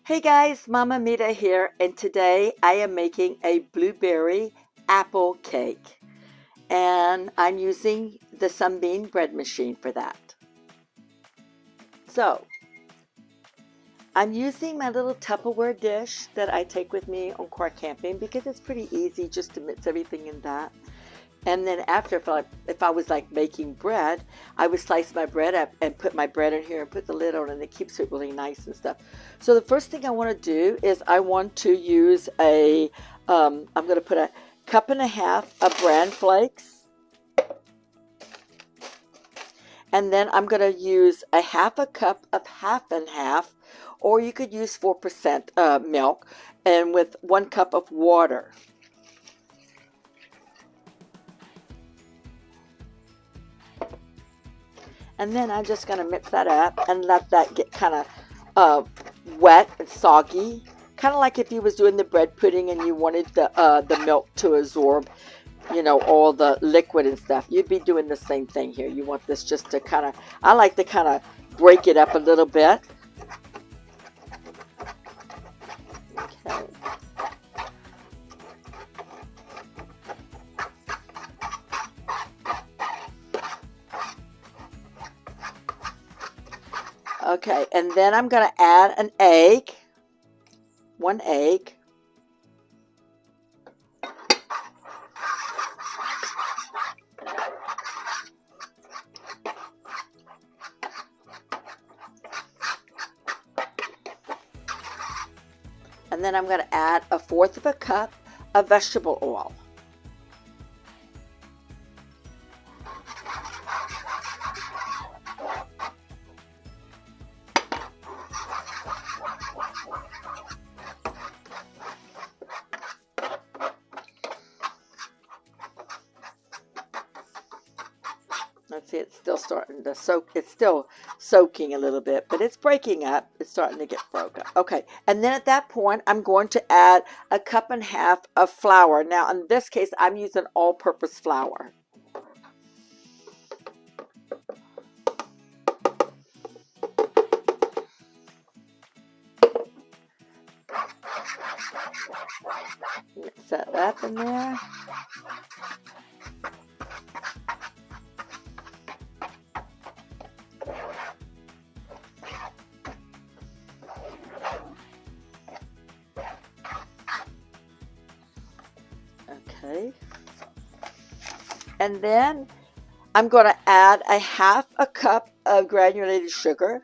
Hey guys, Mama Mita here, and today I am making a blueberry apple cake, and I'm using the Sunbeam bread machine for that. So, I'm using my little Tupperware dish that I take with me on car camping because it's pretty easy just to mix everything in that. And then after, if I was like making bread, I would slice my bread up and put my bread in here and put the lid on, and it keeps it really nice and stuff. So the first thing I want to do is I want to use I'm going to put a cup and a half of bran flakes. And then I'm going to use a half a cup of half and half, or you could use 4% milk, and with 1 cup of water. And then I'm just going to mix that up and let that get kind of wet and soggy. Kind of like if you was doing the bread pudding and you wanted the milk to absorb, all the liquid and stuff. You'd be doing the same thing here. You want this just to kind of, I like to kind of break it up a little bit. Okay. Okay, and then I'm going to add an egg, 1 egg. And then I'm going to add 1/4 of a cup of vegetable oil. Let's see, it's still starting to soak. It's still soaking a little bit, but it's breaking up. It's starting to get broken. Okay, and then at that point, I'm going to add 1.5 cups of flour. Now, in this case, I'm using all-purpose flour. Mix that up in there. Okay. And then I'm going to add 1/2 cup of granulated sugar.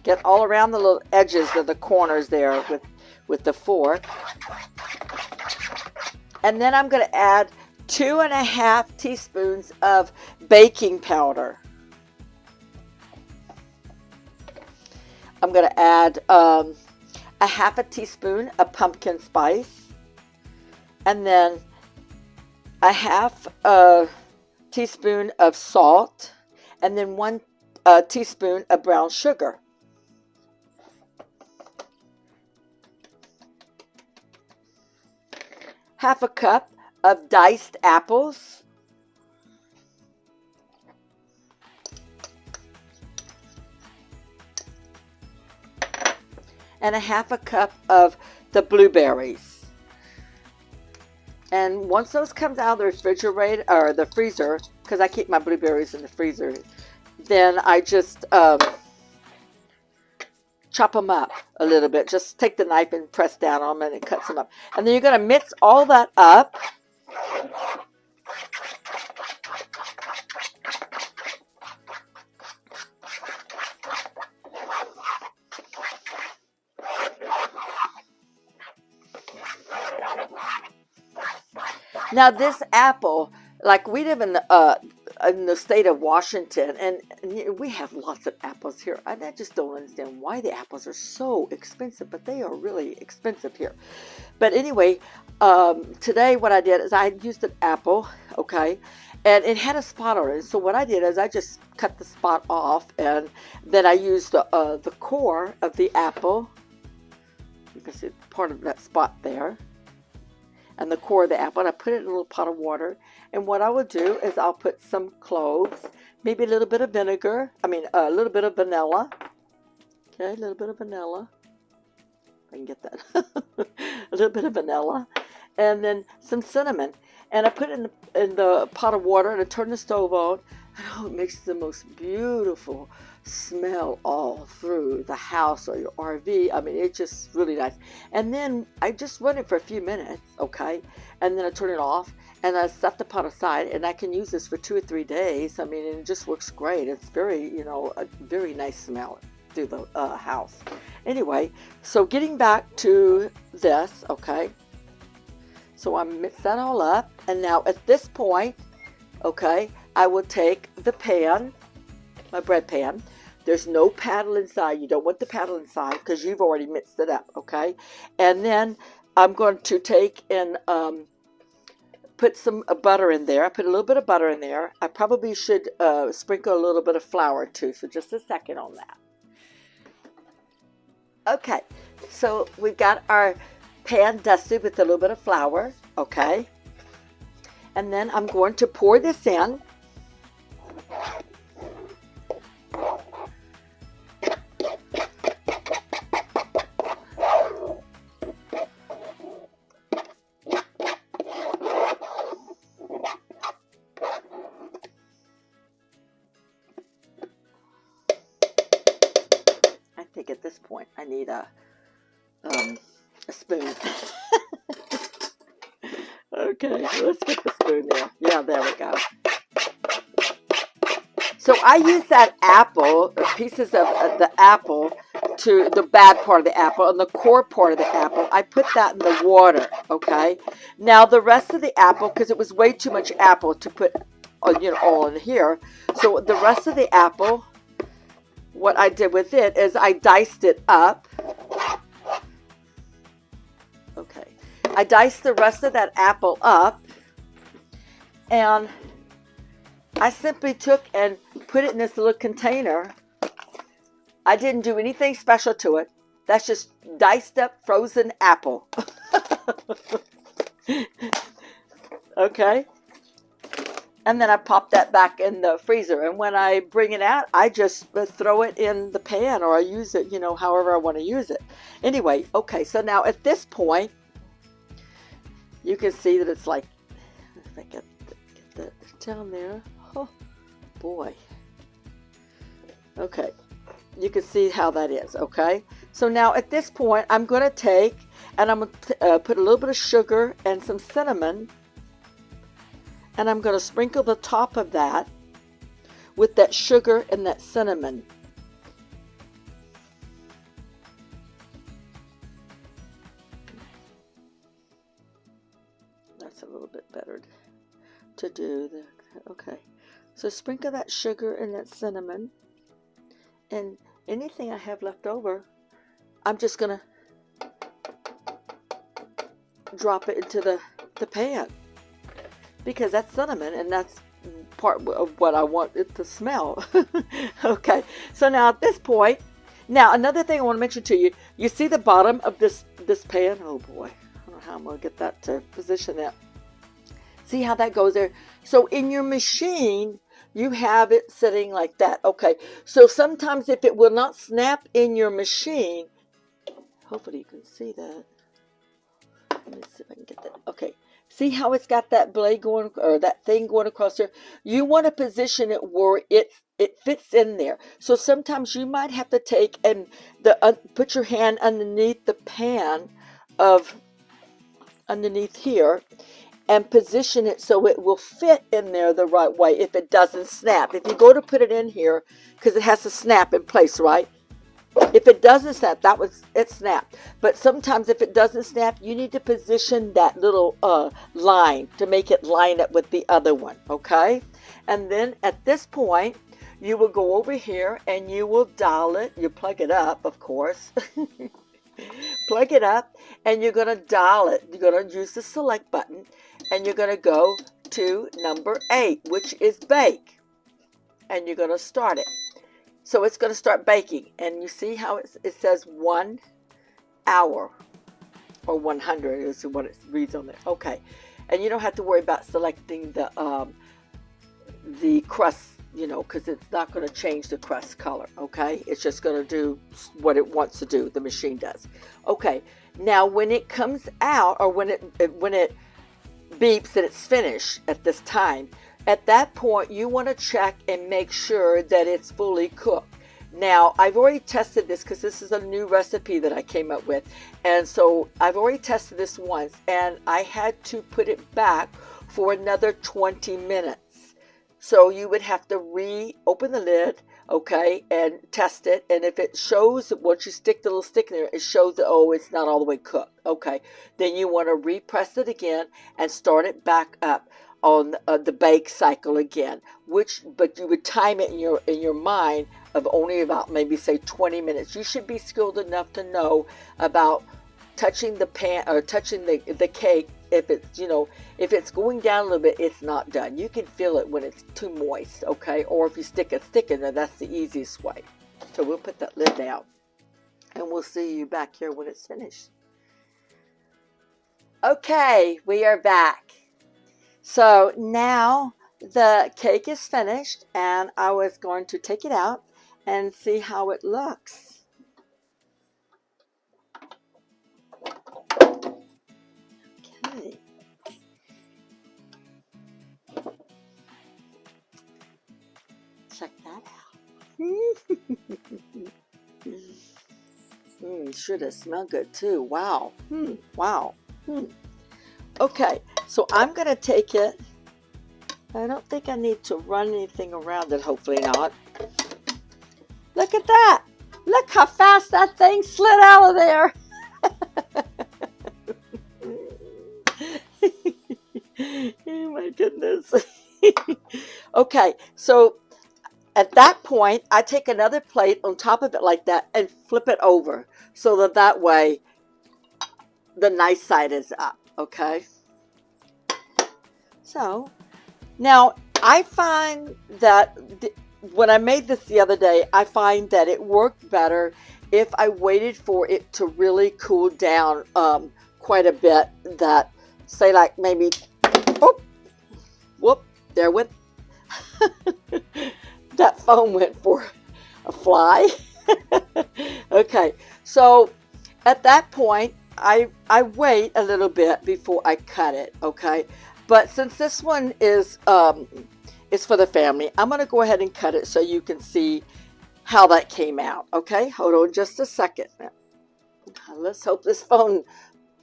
Get all around the little edges of the corners there with the fork. And then I'm going to add 2.5 teaspoons of baking powder. I'm going to add 1/2 teaspoon of pumpkin spice. And then 1/2 teaspoon of salt. And then 1 teaspoon of brown sugar. Half a cup of diced apples. And 1/2 cup of the blueberries. And once those comes out of the refrigerator or the freezer, because I keep my blueberries in the freezer, then I just chop them up a little bit. Just take the knife and press down on them, and it cuts them up. And then you're going to mix all that up. Now this apple, like we live in in the state of Washington, and we have lots of apples here. I just don't understand why the apples are so expensive, but they are really expensive here. But anyway, today what I did is I used an apple, okay, and it had a spot on it. So what I did is I just cut the spot off, and then I used the core of the apple. You can see part of that spot there, and the core of the apple, and I put it in a little pot of water. And what I will do is I'll put some cloves, maybe a little bit of vinegar, a little bit of vanilla. Okay, a little bit of vanilla. If I can get that. A little bit of vanilla. And then some cinnamon. And I put it in the pot of water, and I turn the stove on. And oh, it makes the most beautiful smell all through the house or your RV. It's just really nice. And then I just run it for a few minutes, okay? And then I turn it off, and I set the pot aside, and I can use this for 2 or 3 days. And it just works great. It's very, a very nice smell through the house. Anyway, so getting back to this, okay? So I mix that all up, and now at this point, okay, I will take the pan, my bread pan. There's no paddle inside. You don't want the paddle inside because you've already mixed it up, okay? And then I'm going to take and put some butter in there. I put a little bit of butter in there. I probably should sprinkle a little bit of flour too, so just a second on that. Okay, so we've got our pan dusted with a little bit of flour, okay? And then I'm going to pour this in. I think at this point I need a spoon. Okay, let's get the spoon there. Yeah, there we go. So I use that apple, pieces of the apple, to the bad part of the apple and the core part of the apple. I put that in the water, okay? Now the rest of the apple, because it was way too much apple to put, all in here. So the rest of the apple, what I did with it is I diced it up. Okay, I diced the rest of that apple up, and I simply took and put it in this little container. I didn't do anything special to it. That's just diced up frozen apple. Okay. And then I pop that back in the freezer. And when I bring it out, I just throw it in the pan, or I use it, however I want to use it. Anyway, okay, so now at this point, you can see that it's like, if I get that down there. Oh, boy. Okay, you can see how that is, okay? So now at this point, I'm going to take, and I'm going to put a little bit of sugar and some cinnamon, and I'm going to sprinkle the top of that with that sugar and that cinnamon. That's a little bit better to do there. Okay, so sprinkle that sugar and that cinnamon, and anything I have left over, I'm just going to drop it into the pan. Because that's cinnamon, and that's part of what I want it to smell. Okay, so now at this point, now another thing I want to mention to you, you see the bottom of this pan? Oh boy, I don't know how I'm going to get that to position that. See how that goes there? So in your machine, you have it sitting like that. Okay, so sometimes if it will not snap in your machine, hopefully you can see that. Let me see if I can get that. Okay. See how it's got that blade going, or that thing going across there? You want to position it where it fits in there. So sometimes you might have to take and put your hand underneath the pan underneath here, and position it so it will fit in there the right way if it doesn't snap. If you go to put it in here, because it has to snap in place, right? If it doesn't snap, it snapped. But sometimes if it doesn't snap, you need to position that little line to make it line up with the other one, okay? And then at this point, you will go over here and you will dial it. You plug it up, of course. Plug it up and you're going to dial it. You're going to use the select button and you're going to go to number 8, which is bake. And you're going to start it. So it's going to start baking. And you see how it says 1 hour or 100 is what it reads on there. Okay. And you don't have to worry about selecting the crust, you know, because it's not going to change the crust color, okay? It's just going to do what it wants to do, the machine does. Okay, now when it comes out, or when it beeps that it's finished at this time, at that point you want to check and make sure that it's fully cooked. Now, I've already tested this because this is a new recipe that I came up with. And so I've already tested this once and I had to put it back for another 20 minutes. So you would have to reopen the lid, okay, and test it. And if it shows, once you stick the little stick in there, it shows that, oh, it's not all the way cooked, okay. Then you want to repress it again and start it back up on the bake cycle again. But you would time it in your mind of only about maybe say 20 minutes. You should be skilled enough to know about touching the pan or touching the cake. If it's, you know, if it's going down a little bit, it's not done. You can feel it when it's too moist, okay? Or if you stick a stick in there, that's the easiest way. So we'll put that lid down and we'll see you back here when it's finished. Okay, we are back. So now the cake is finished and I was going to take it out and see how it looks. Okay. Check that out. Sure does smell good too. Wow. Wow. Okay, so I'm going to take it. I don't think I need to run anything around it, hopefully not. Look at that. Look how fast that thing slid out of there. Oh my goodness. Okay, so at that point, I take another plate on top of it like that and flip it over so that way the nice side is up, okay? So now I find that when I made this the other day, I find that it worked better if I waited for it to really cool down quite a bit. That, say, like maybe, whoop, there went, that phone went for a fly. Okay, so at that point, I wait a little bit before I cut it, okay? But since this one is for the family, I'm going to go ahead and cut it so you can see how that came out, okay? Hold on just a second. Let's hope this phone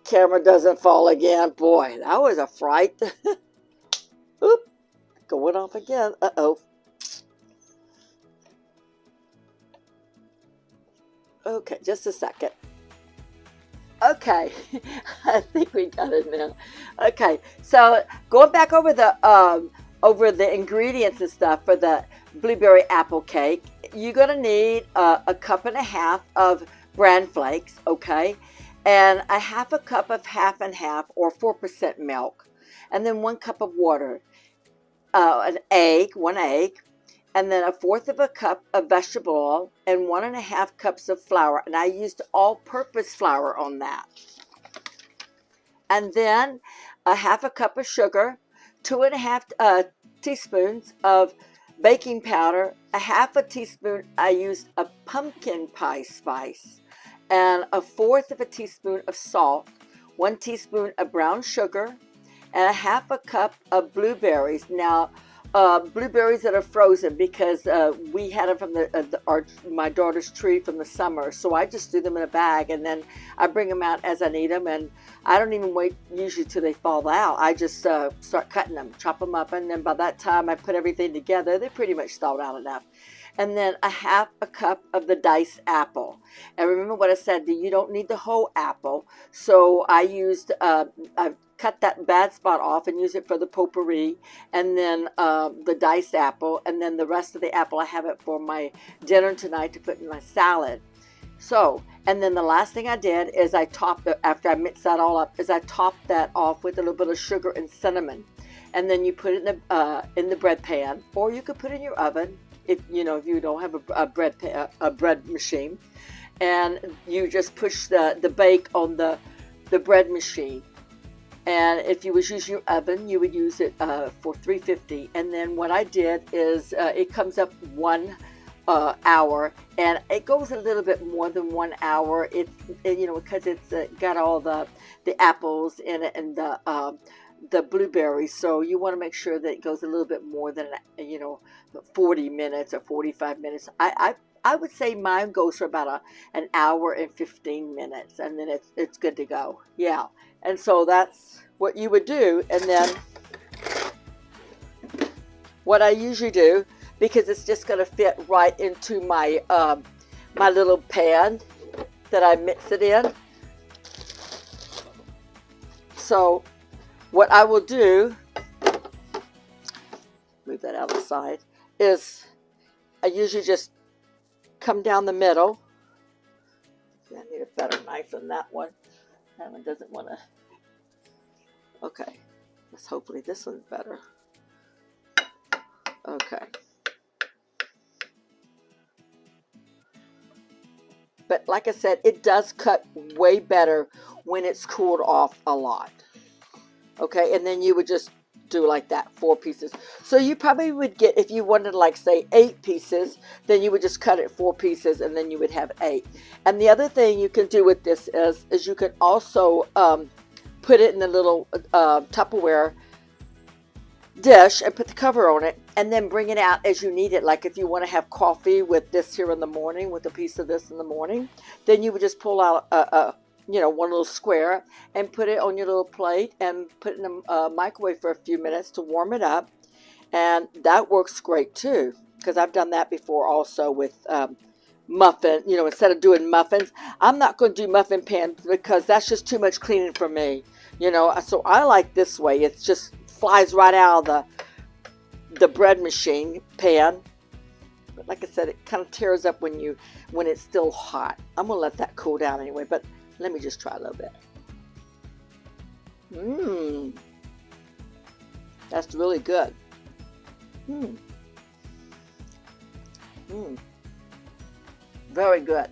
camera doesn't fall again. Boy, that was a fright. Oop, going off again. Uh-oh. Okay, just a second. Okay, I think we got it now. Okay, so going back over the ingredients and stuff for the blueberry apple cake, you're gonna need a cup and a half of bran flakes, okay, and a half a cup of half and half or 4% milk, and then 1 cup of water, one egg, and then 1/4 of a cup of vegetable oil and 1.5 cups of flour. And I used all-purpose flour on that. And then a half a cup of sugar, 2.5 teaspoons of baking powder, a half a teaspoon, I used a pumpkin pie spice, and 1/4 of a teaspoon of salt, 1 teaspoon of brown sugar, and a half a cup of blueberries. Now, blueberries that are frozen because we had them from my daughter's tree from the summer. So I just threw them in a bag and then I bring them out as I need them. And I don't even wait usually till they fall out. I just start cutting them, chop them up. And then by that time I put everything together, they pretty much thawed out enough. and then a half a cup of the diced apple. And remember what I said, that you don't need the whole apple. So I used, I cut that bad spot off and use it for the potpourri, and then the diced apple, and then the rest of the apple I have it for my dinner tonight to put in my salad. So, and then the last thing I did is I topped it, after I mixed that all up, is I topped that off with a little bit of sugar and cinnamon. And then you put it in the bread pan, or you could put it in your oven if you don't have a bread machine, and you just push the bake on the bread machine. And if you was using your oven, you would use it for 350. And then what I did is it comes up 1 hour, and it goes a little bit more than 1 hour. Because it's got all the apples in it and the blueberries, so you want to make sure that it goes a little bit more than 40 minutes or 45 minutes. I would say mine goes for about an hour and 15 minutes, and then it's good to go. Yeah, and so that's what you would do. And then what I usually do, because it's just going to fit right into my my little pan that I mix it in. So what I will do, move that out of the side, is I usually just come down the middle. I need a better knife than that one. That one doesn't want to. Okay, hopefully this one's better. Okay. But like I said, it does cut way better when it's cooled off a lot. Okay, and then you would just do like that, 4 pieces. So you probably would get, if you wanted like say 8 pieces, then you would just cut it 4 pieces, and then you would have 8. And the other thing you can do with this is you can also put it in the little Tupperware dish and put the cover on it, and then bring it out as you need it. Like if you want to have coffee with this here in the morning, with a piece of this in the morning, then you would just pull out one little square and put it on your little plate and put it in a microwave for a few minutes to warm it up. And that works great too, because I've done that before also with muffin. Instead of doing muffins, I'm not going to do muffin pans because that's just too much cleaning for me. So I like this way. It's just flies right out of the bread machine pan. But like I said, it kind of tears up when it's still hot. I'm gonna let that cool down anyway, but let me just try a little bit. That's really good. Very good.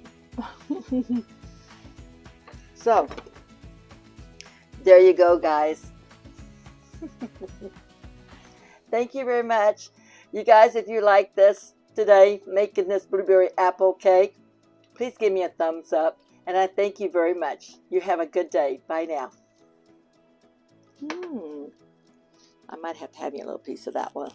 So there you go, guys. Thank you very much. You guys, if you like this today, making this blueberry apple cake, please give me a thumbs up. And I thank you very much. You have a good day. Bye now. I might have to have you a little piece of that one.